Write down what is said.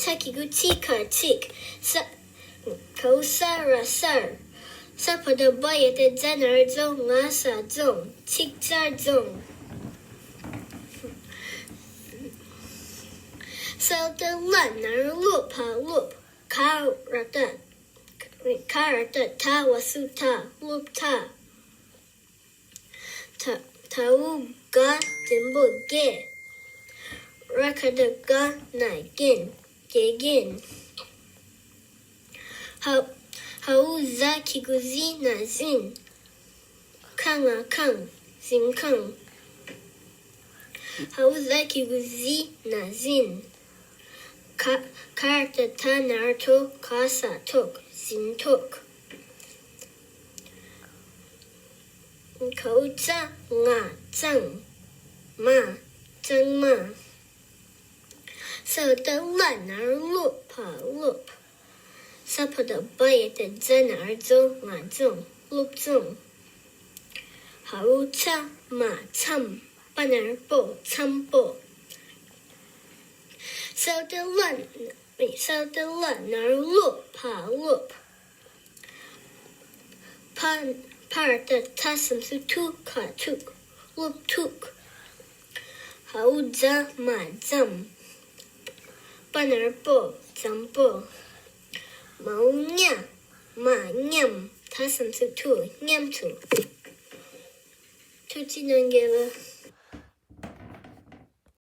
Takiguchi tik. Kosara sar. Sapada bayete zener zong ngasa zong. Tikzar zong. Selta lanar lup ha lup. Karata ta wasuta lup ta. Tau ga dimbu ge. Rakada ga na gin. Gegin. Hau za kiguzi na zin. Kanga kang. Zin kang. Hau za kiguzi na zin. Karta ta narto kasa tok. Zin tok. Kauza nga zang. Ma. Zang ma. Selta lanar lup ha lup. Sapada bayete zenar zong nga zong. Lup zong. Haucha ma cham. Banar bo cham bo. Selta lanar lup ha lup. Parta tasam su tuk ka tuk. Lup tuk. Hauza ma zam. Banar bo zam bo. Mau nya ma nyam. Tasam su tu nyam tu. Tuti nangela.